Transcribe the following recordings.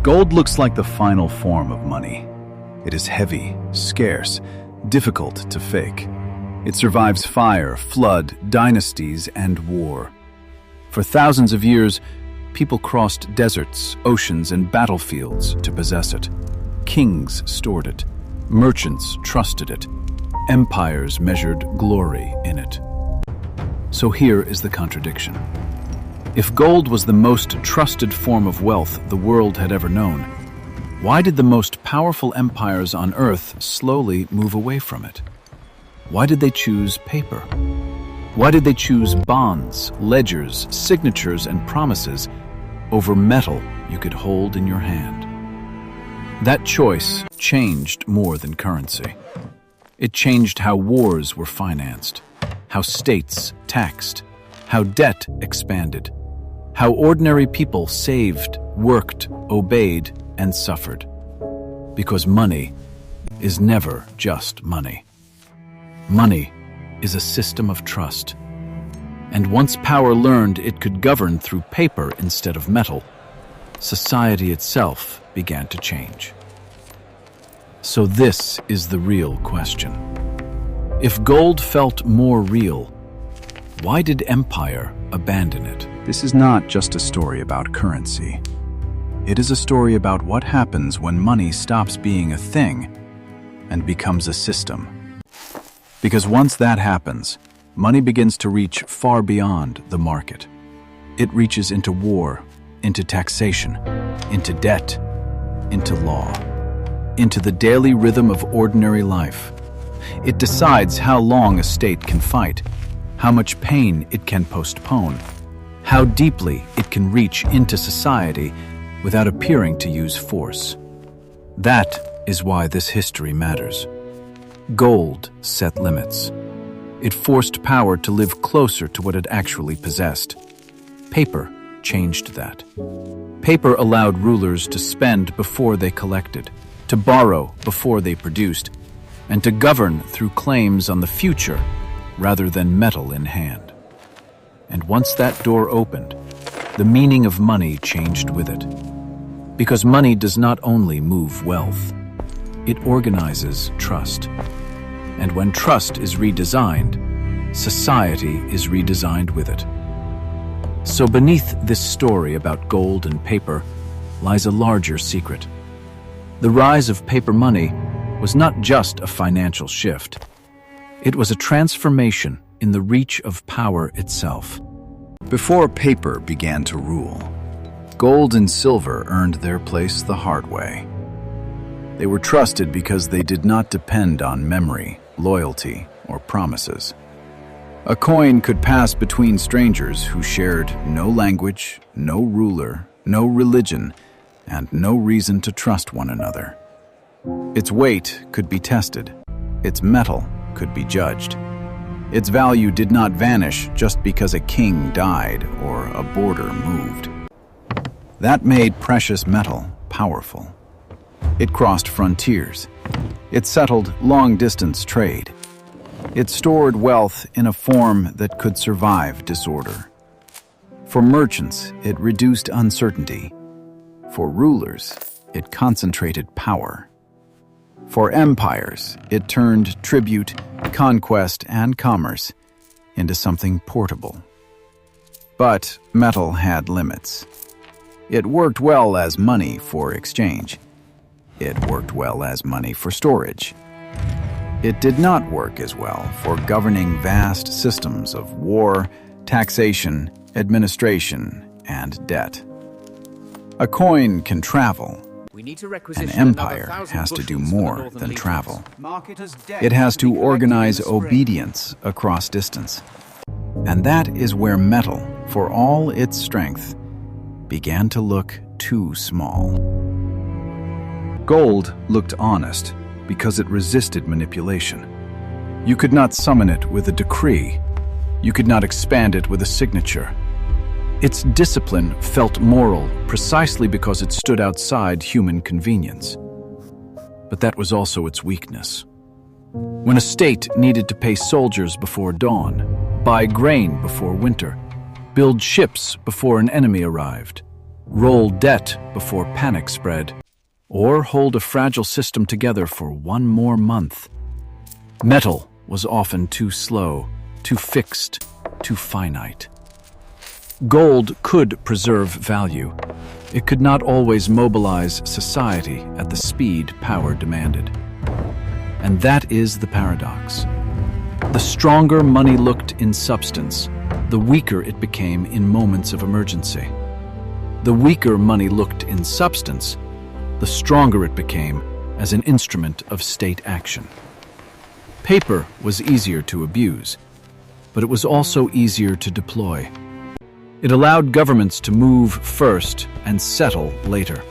Gold looks like the final form of money. It is heavy, scarce, difficult to fake. It survives fire, flood, dynasties, and war. For thousands of years, people crossed deserts, oceans, and battlefields to possess it. Kings stored it. Merchants trusted it. Empires measured glory in it. So here is the contradiction. If gold was the most trusted form of wealth the world had ever known, why did the most powerful empires on earth slowly move away from it? Why did they choose paper? Why did they choose bonds, ledgers, signatures, and promises over metal you could hold in your hand? That choice changed more than currency. It changed how wars were financed, how states taxed, how debt expanded, how ordinary people saved, worked, obeyed, and suffered. Because money is never just money. Money is a system of trust. And once power learned it could govern through paper instead of metal, society itself began to change. So this is the real question. If gold felt more real, why did empire abandon it? This is not just a story about currency. It is a story about what happens when money stops being a thing and becomes a system. Because once that happens, money begins to reach far beyond the market. It reaches into war, into taxation, into debt, into law, into the daily rhythm of ordinary life. It decides how long a state can fight, how much pain it can postpone, how deeply it can reach into society without appearing to use force. That is why this history matters. Gold set limits. It forced power to live closer to what it actually possessed. Paper changed that. Paper allowed rulers to spend before they collected, to borrow before they produced, and to govern through claims on the future rather than metal in hand. And once that door opened, the meaning of money changed with it. Because money does not only move wealth, it organizes trust. And when trust is redesigned, society is redesigned with it. So beneath this story about gold and paper lies a larger secret. The rise of paper money was not just a financial shift. It was a transformation in the reach of power itself. Before paper began to rule, gold and silver earned their place the hard way. They were trusted because they did not depend on memory, loyalty, or promises. A coin could pass between strangers who shared no language, no ruler, no religion, and no reason to trust one another. Its weight could be tested. Its metal could be judged. Its value did not vanish just because a king died or a border moved. That made precious metal powerful. It crossed frontiers. It settled long-distance trade. It stored wealth in a form that could survive disorder. For merchants, it reduced uncertainty. For rulers, it concentrated power. For empires, it turned tribute, conquest, and commerce into something portable. But metal had limits. It worked well as money for exchange. It worked well as money for storage. It did not work as well for governing vast systems of war, taxation, administration, and debt. A coin can travel. An empire has to do more than travel. It has to organize obedience across distance. And that is where metal, for all its strength, began to look too small. Gold looked honest because it resisted manipulation. You could not summon it with a decree. You could not expand it with a signature. Its discipline felt moral precisely because it stood outside human convenience. But that was also its weakness. When a state needed to pay soldiers before dawn, buy grain before winter, build ships before an enemy arrived, roll debt before panic spread, or hold a fragile system together for one more month. Metal was often too slow, too fixed, too finite. Gold could preserve value. It could not always mobilize society at the speed power demanded. And that is the paradox. The stronger money looked in substance, the weaker it became in moments of emergency. The weaker money looked in substance, the stronger it became as an instrument of state action. Paper was easier to abuse, but it was also easier to deploy. It allowed governments to move first and settle later,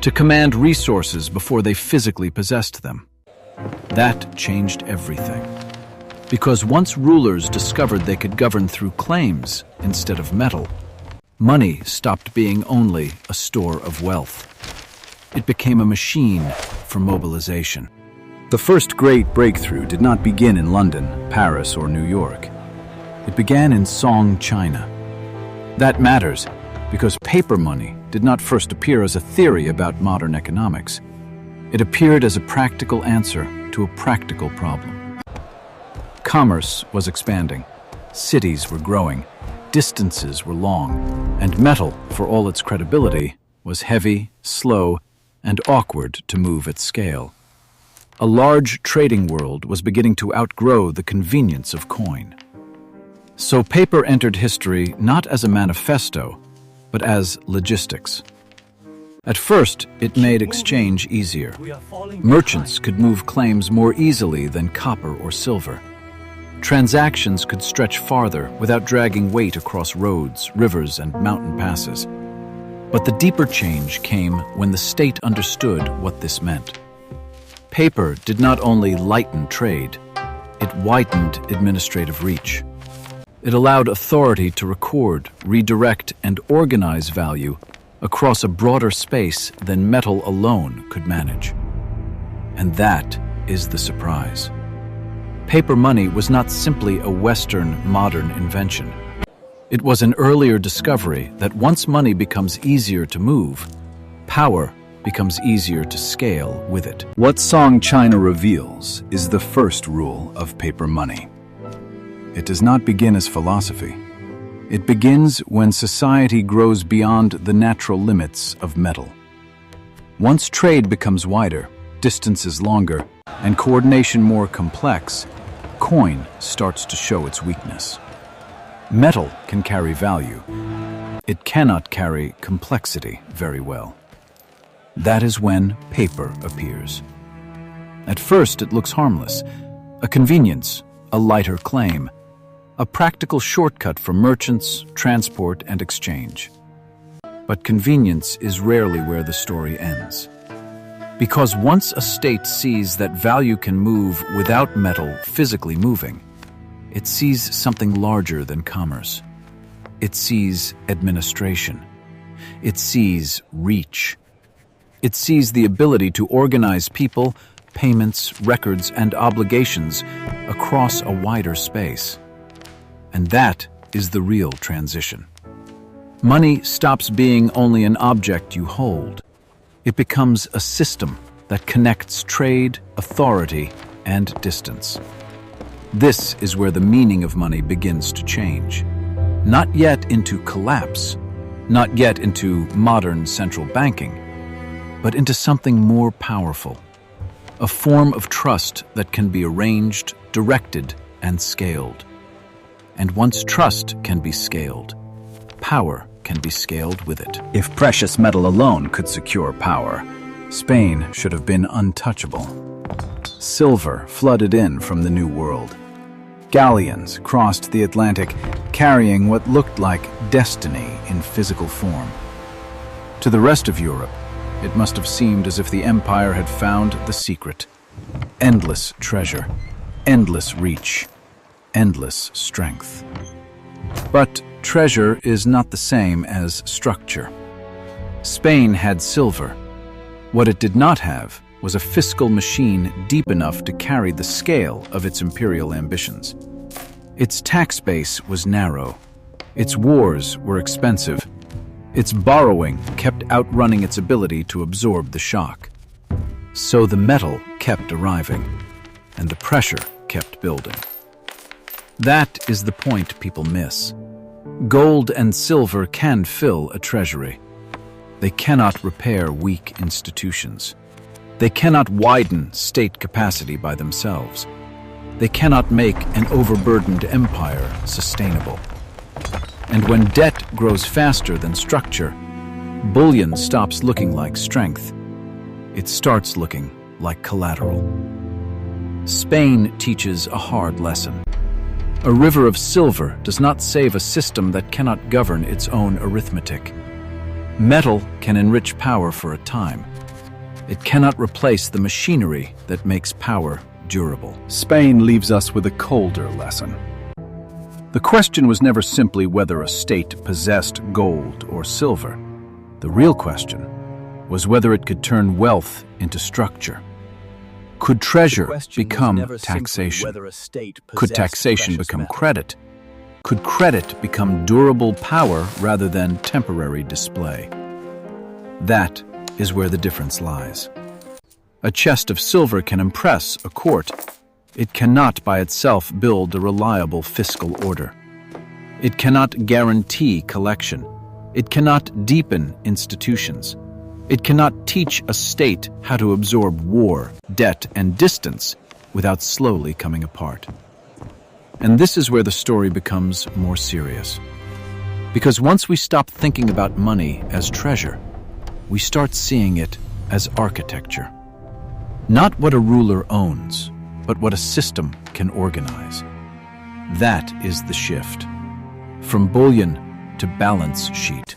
to command resources before they physically possessed them. That changed everything. Because once rulers discovered they could govern through claims instead of metal, money stopped being only a store of wealth. It became a machine for mobilization. The first great breakthrough did not begin in London, Paris, or New York. It began in Song, China. That matters because paper money did not first appear as a theory about modern economics. It appeared as a practical answer to a practical problem. Commerce was expanding, cities were growing, distances were long, and metal, for all its credibility, was heavy, slow, and awkward to move at scale. A large trading world was beginning to outgrow the convenience of coin. So paper entered history not as a manifesto, but as logistics. At first, it made exchange easier. Merchants could move claims more easily than copper or silver. Transactions could stretch farther without dragging weight across roads, rivers, and mountain passes. But the deeper change came when the state understood what this meant. Paper did not only lighten trade, it widened administrative reach. It allowed authority to record, redirect, and organize value across a broader space than metal alone could manage. And that is the surprise. Paper money was not simply a Western modern invention. It was an earlier discovery that once money becomes easier to move, power becomes easier to scale with it. What Song China reveals is the first rule of paper money. It does not begin as philosophy. It begins when society grows beyond the natural limits of metal. Once trade becomes wider, distances longer, and coordination more complex, coin starts to show its weakness. Metal can carry value. It cannot carry complexity very well. That is when paper appears. At first, it looks harmless, a convenience, a lighter claim, a practical shortcut for merchants, transport, and exchange. But convenience is rarely where the story ends. Because once a state sees that value can move without metal physically moving, it sees something larger than commerce. It sees administration. It sees reach. It sees the ability to organize people, payments, records, and obligations across a wider space. And that is the real transition. Money stops being only an object you hold. It becomes a system that connects trade, authority, and distance. This is where the meaning of money begins to change. Not yet into collapse, not yet into modern central banking, but into something more powerful. A form of trust that can be arranged, directed, and scaled. And once trust can be scaled, power can be scaled with it. If precious metal alone could secure power, Spain should have been untouchable. Silver flooded in from the New World. Galleons crossed the Atlantic, carrying what looked like destiny in physical form. To the rest of Europe, it must have seemed as if the empire had found the secret. Endless treasure, endless reach, endless strength. But treasure is not the same as structure. Spain had silver. What it did not have was a fiscal machine deep enough to carry the scale of its imperial ambitions. Its tax base was narrow. Its wars were expensive. Its borrowing kept outrunning its ability to absorb the shock. So the metal kept arriving, and the pressure kept building. That is the point people miss. Gold and silver can fill a treasury. They cannot repair weak institutions. They cannot widen state capacity by themselves. They cannot make an overburdened empire sustainable. And when debt grows faster than structure, bullion stops looking like strength. It starts looking like collateral. Spain teaches a hard lesson. A river of silver does not save a system that cannot govern its own arithmetic. Metal can enrich power for a time. It cannot replace the machinery that makes power durable. Spain leaves us with a colder lesson. The question was never simply whether a state possessed gold or silver. The real question was whether it could turn wealth into structure. Could treasure become taxation? Could taxation become credit? Could credit become durable power rather than temporary display? That is where the difference lies. A chest of silver can impress a court. It cannot by itself build a reliable fiscal order. It cannot guarantee collection. It cannot deepen institutions. It cannot teach a state how to absorb war, debt, and distance without slowly coming apart. And this is where the story becomes more serious. Because once we stop thinking about money as treasure, we start seeing it as architecture. Not what a ruler owns, but what a system can organize. That is the shift. From bullion to balance sheet,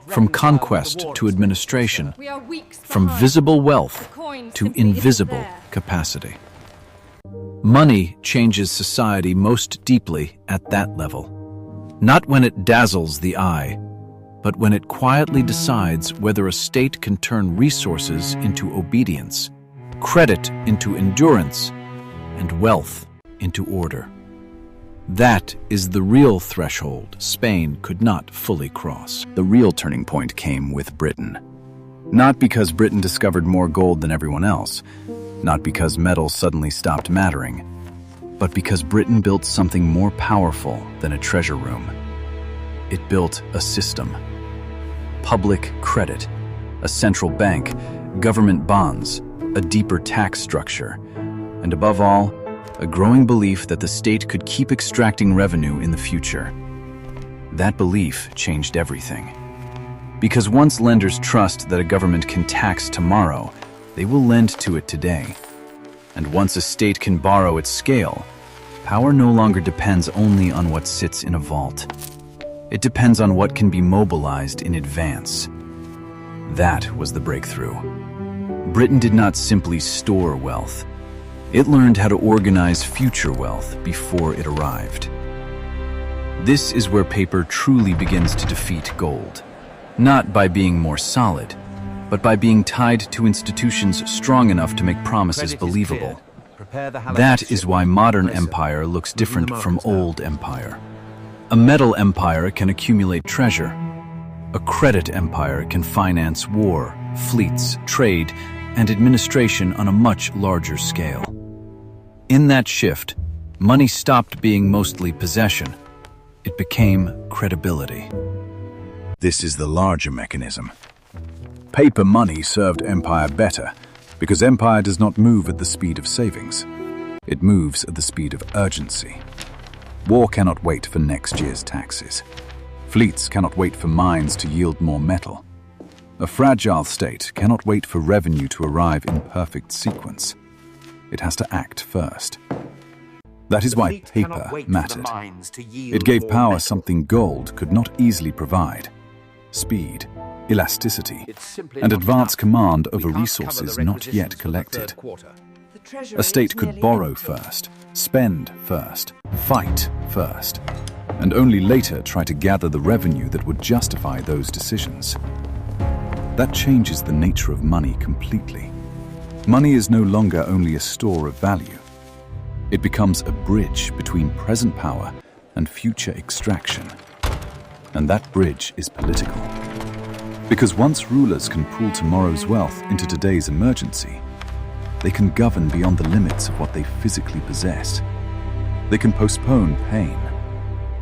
from conquest to administration, from visible wealth to invisible capacity. Money changes society most deeply at that level. Not when it dazzles the eye, but when it quietly decides whether a state can turn resources into obedience, credit into endurance, and wealth into order. That is the real threshold Spain could not fully cross. The real turning point came with Britain. Not because Britain discovered more gold than everyone else, not because metal suddenly stopped mattering, but because Britain built something more powerful than a treasure room. It built a system. Public credit, a central bank, government bonds, a deeper tax structure, and above all, a growing belief that the state could keep extracting revenue in the future. That belief changed everything. Because once lenders trust that a government can tax tomorrow, they will lend to it today. And once a state can borrow at scale, power no longer depends only on what sits in a vault. It depends on what can be mobilized in advance. That was the breakthrough. Britain did not simply store wealth. It learned how to organize future wealth before it arrived. This is where paper truly begins to defeat gold. Not by being more solid, but by being tied to institutions strong enough to make promises believable. That is why modern empire looks different from old empire. A metal empire can accumulate treasure. A credit empire can finance war, fleets, trade, and administration on a much larger scale. In that shift, money stopped being mostly possession. It became credibility. This is the larger mechanism. Paper money served empire better because empire does not move at the speed of savings. It moves at the speed of urgency. War cannot wait for next year's taxes. Fleets cannot wait for mines to yield more metal. A fragile state cannot wait for revenue to arrive in perfect sequence. It has to act first. That is why paper mattered. It gave power something gold could not easily provide: speed, elasticity, and advanced command over resources not yet collected. A state could borrow first, spend first, fight first, and only later try to gather the revenue that would justify those decisions. That changes the nature of money completely. Money is no longer only a store of value. It becomes a bridge between present power and future extraction. And that bridge is political. Because once rulers can pool tomorrow's wealth into today's emergency, they can govern beyond the limits of what they physically possess. They can postpone pain.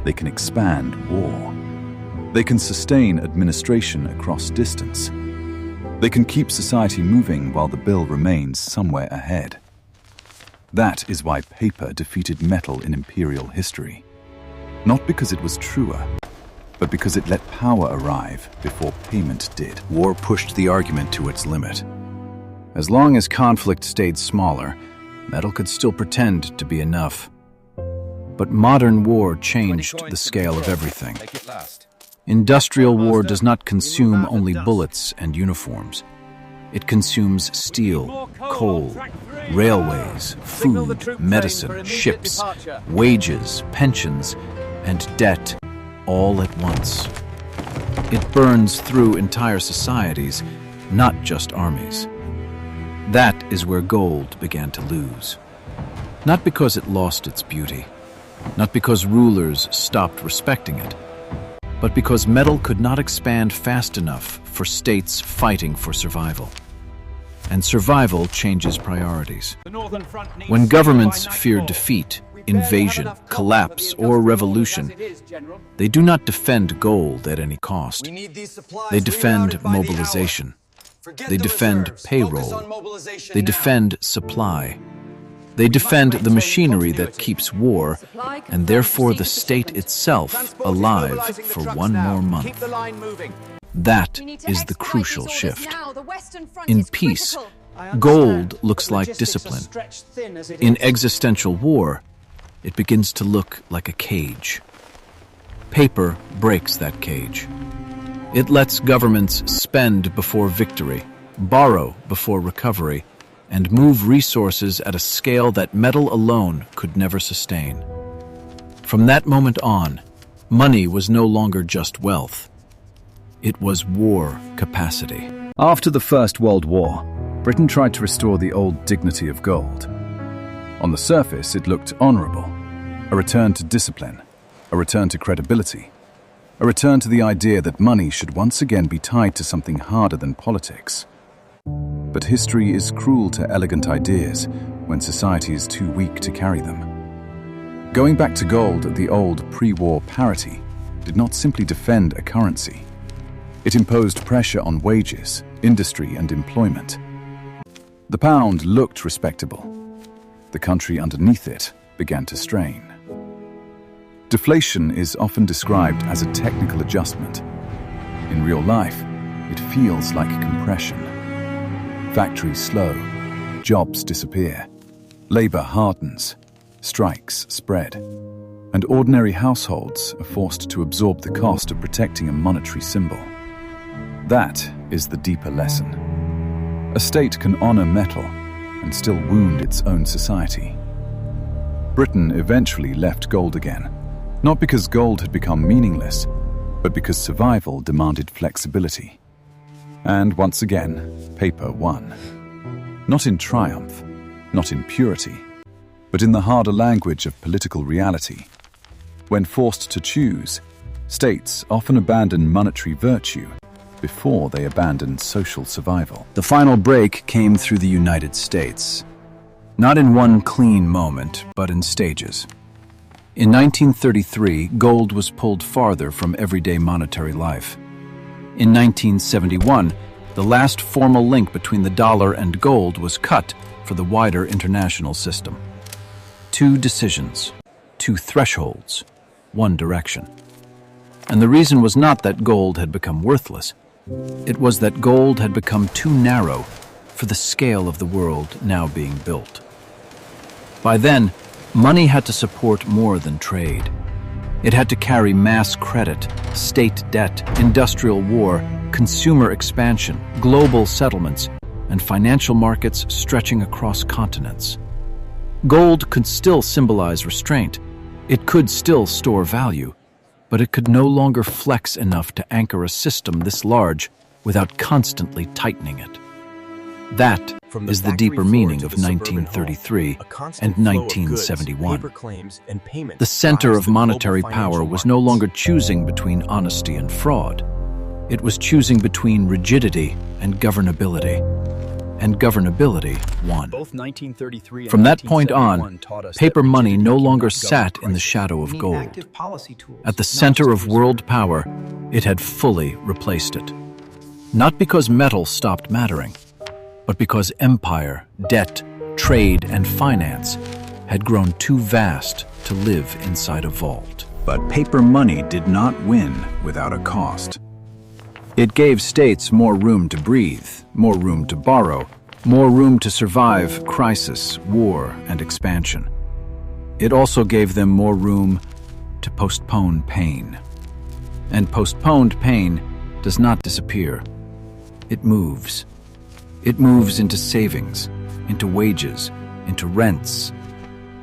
They can expand war. They can sustain administration across distance. They can keep society moving while the bill remains somewhere ahead. That is why paper defeated metal in imperial history. Not because it was truer, but because it let power arrive before payment did. War pushed the argument to its limit. As long as conflict stayed smaller, metal could still pretend to be enough. But modern war changed the scale of everything. Industrial war does not consume only bullets and uniforms. It consumes steel, coal, railways, food, medicine, ships, wages, pensions, and debt all at once. It burns through entire societies, not just armies. That is where gold began to lose. Not because it lost its beauty, not because rulers stopped respecting it, but because metal could not expand fast enough for states fighting for survival. And survival changes priorities. When governments fear defeat, invasion, collapse, or revolution, they do not defend gold at any cost. They defend mobilization. They defend payroll. They defend supply. They defend the machinery that keeps war, and therefore the state itself, alive for one more month. That is the crucial shift. In peace, gold looks like discipline. In existential war, it begins to look like a cage. Paper breaks that cage. It lets governments spend before victory, borrow before recovery, and move resources at a scale that metal alone could never sustain. From that moment on, money was no longer just wealth. It was war capacity. After the First World War, Britain tried to restore the old dignity of gold. On the surface, it looked honorable. A return to discipline, a return to credibility, a return to the idea that money should once again be tied to something harder than politics. But history is cruel to elegant ideas when society is too weak to carry them. Going back to gold at the old pre-war parity did not simply defend a currency. It imposed pressure on wages, industry, and employment. The pound looked respectable. The country underneath it began to strain. Deflation is often described as a technical adjustment. In real life, it feels like compression. Factories slow, jobs disappear, labor hardens, strikes spread, and ordinary households are forced to absorb the cost of protecting a monetary symbol. That is the deeper lesson. A state can honor metal and still wound its own society. Britain eventually left gold again, not because gold had become meaningless, but because survival demanded flexibility. And once again, paper won. Not in triumph, not in purity, but in the harder language of political reality. When forced to choose, states often abandon monetary virtue before they abandon social survival. The final break came through the United States. Not in one clean moment, but in stages. In 1933, gold was pulled farther from everyday monetary life. In 1971, the last formal link between the dollar and gold was cut for the wider international system. 2 decisions, 2 thresholds, 1 direction. And the reason was not that gold had become worthless. It was that gold had become too narrow for the scale of the world now being built. By then, money had to support more than trade. It had to carry mass credit, state debt, industrial war, consumer expansion, global settlements, and financial markets stretching across continents. Gold could still symbolize restraint. It could still store value, but it could no longer flex enough to anchor a system this large without constantly tightening it. That is the deeper meaning of 1933 and 1971. The center of monetary power was no longer choosing between honesty and fraud. It was choosing between rigidity and governability. And governability won. Both 1933 and From that point on, 1971 taught us paper that money no rigidity longer cannot sat govern in the crisis. shadow of We need gold. active policy tools, At the not center just of reserve. world power, it had fully replaced it. Not because metal stopped mattering, but because empire, debt, trade, and finance had grown too vast to live inside a vault. But paper money did not win without a cost. It gave states more room to breathe, more room to borrow, more room to survive crisis, war, and expansion. It also gave them more room to postpone pain. And postponed pain does not disappear. It moves. It moves into savings, into wages, into rents,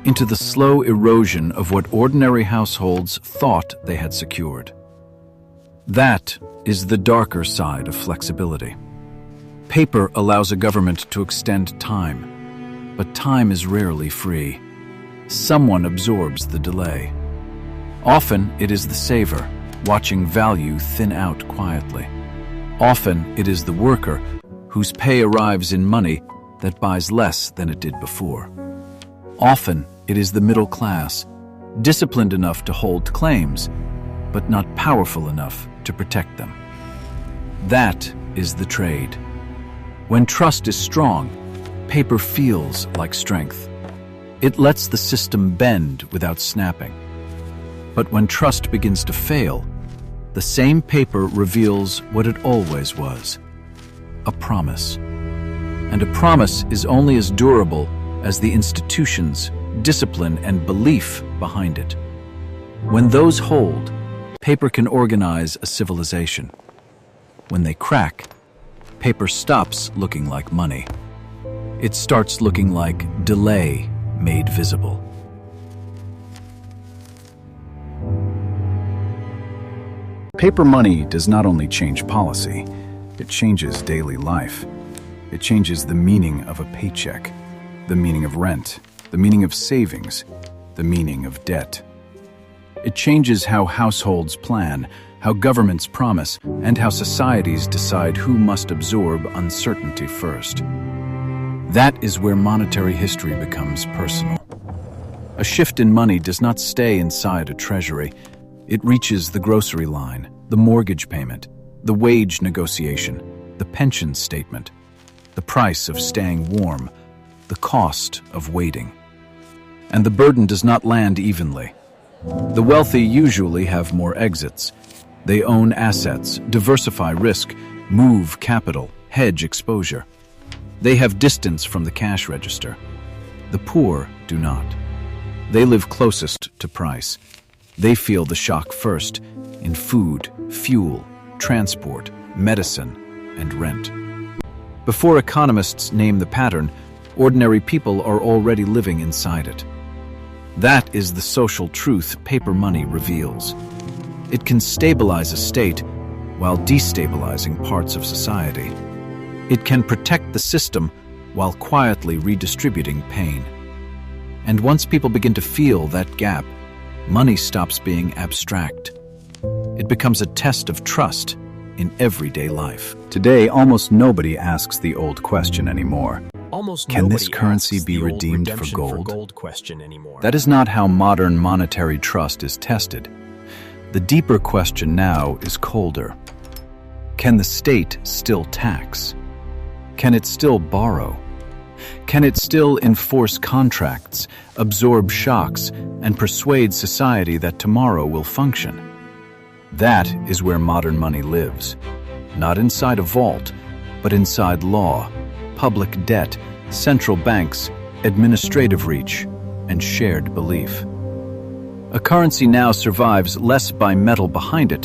into the slow erosion of what ordinary households thought they had secured. That is the darker side of flexibility. Paper allows a government to extend time, but time is rarely free. Someone absorbs the delay. Often it is the saver, watching value thin out quietly. Often it is the worker whose pay arrives in money that buys less than it did before. Often it is the middle class, disciplined enough to hold claims, but not powerful enough to protect them. That is the trade. When trust is strong, paper feels like strength. It lets the system bend without snapping. But when trust begins to fail, the same paper reveals what it always was: a promise. And a promise is only as durable as the institutions, discipline, and belief behind it. When those hold, paper can organize a civilization. When they crack, paper stops looking like money. It starts looking like delay made visible. Paper money does not only change policy, it changes daily life. It changes the meaning of a paycheck, the meaning of rent, the meaning of savings, the meaning of debt. It changes how households plan, how governments promise, and how societies decide who must absorb uncertainty first. That is where monetary history becomes personal. A shift in money does not stay inside a treasury. It reaches the grocery line, the mortgage payment, the wage negotiation, the pension statement, the price of staying warm, the cost of waiting. And the burden does not land evenly. The wealthy usually have more exits. They own assets, diversify risk, move capital, hedge exposure. They have distance from the cash register. The poor do not. They live closest to price. They feel the shock first in food, fuel, transport, medicine, and rent. Before economists name the pattern, ordinary people are already living inside it. That is the social truth paper money reveals. It can stabilize a state while destabilizing parts of society. It can protect the system while quietly redistributing pain. And once people begin to feel that gap, money stops being abstract. It becomes a test of trust in everyday life. Today, almost nobody asks the old question anymore. Can this currency be redeemed for gold? Question anymore. That is not how modern monetary trust is tested. The deeper question now is colder. Can the state still tax? Can it still borrow? Can it still enforce contracts, absorb shocks, and persuade society that tomorrow will function? That is where modern money lives. Not inside a vault, but inside law, public debt, central banks, administrative reach, and shared belief. A currency now survives less by metal behind it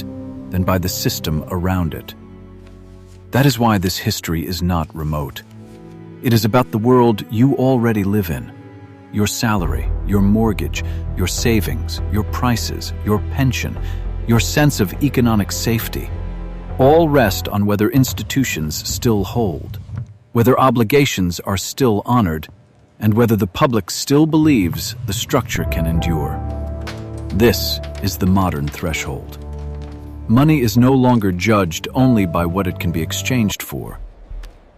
than by the system around it. That is why this history is not remote. It is about the world you already live in. Your salary, your mortgage, your savings, your prices, your pension, your sense of economic safety, all rest on whether institutions still hold, whether obligations are still honored, and whether the public still believes the structure can endure. This is the modern threshold. money is no longer judged only by what it can be exchanged for.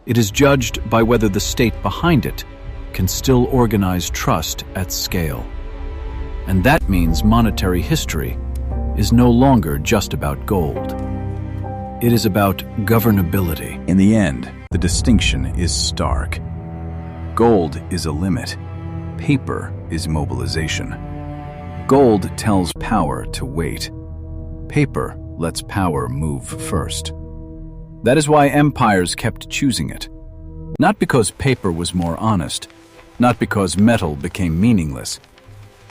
It is judged by whether the state behind it can still organize trust at scale. And that means monetary history is no longer just about gold. It is about governability. In the end, the distinction is stark. Gold is a limit. Paper is mobilization. Gold tells power to wait. Paper lets power move first. That is why empires kept choosing it. Not because paper was more honest, not because metal became meaningless,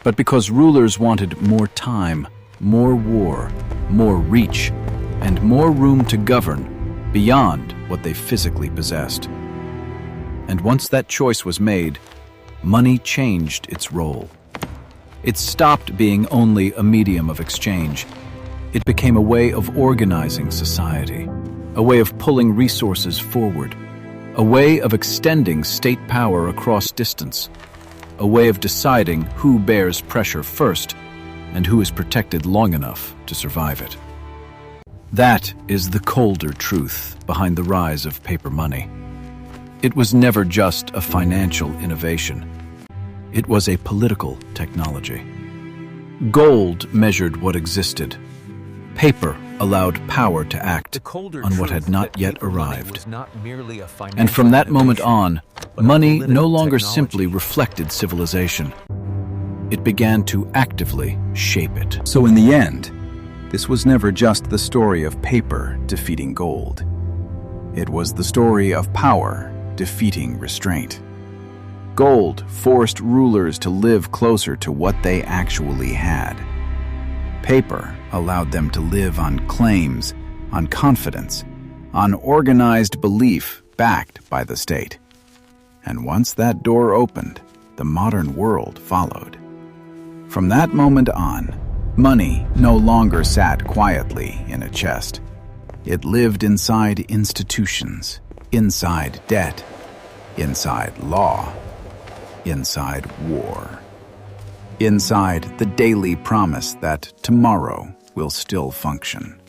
but because rulers wanted more time, more war, more reach, and more room to govern beyond what they physically possessed. And once that choice was made, money changed its role. It stopped being only a medium of exchange. It became a way of organizing society, a way of pulling resources forward, a way of extending state power across distance, a way of deciding who bears pressure first and who is protected long enough to survive it. That is the colder truth behind the rise of paper money. It was never just a financial innovation. It was a political technology. Gold measured what existed. Paper allowed power to act on what had not yet arrived. And from that moment on, money no longer simply reflected civilization. It began to actively shape it. So in the end, this was never just the story of paper defeating gold. It was the story of power defeating restraint. Gold forced rulers to live closer to what they actually had. Paper allowed them to live on claims, on confidence, on organized belief backed by the state. And once that door opened, the modern world followed. From that moment on, money no longer sat quietly in a chest. It lived inside institutions, inside debt, inside law, inside war, inside the daily promise that tomorrow will still function.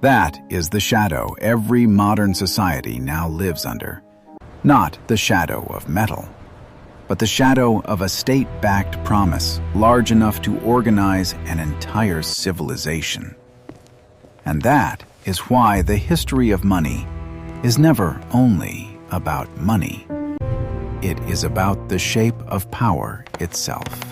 That is the shadow every modern society now lives under. Not the shadow of metal, but the shadow of a state-backed promise large enough to organize an entire civilization. And that is why the history of money is never only about money. It is about the shape of power itself.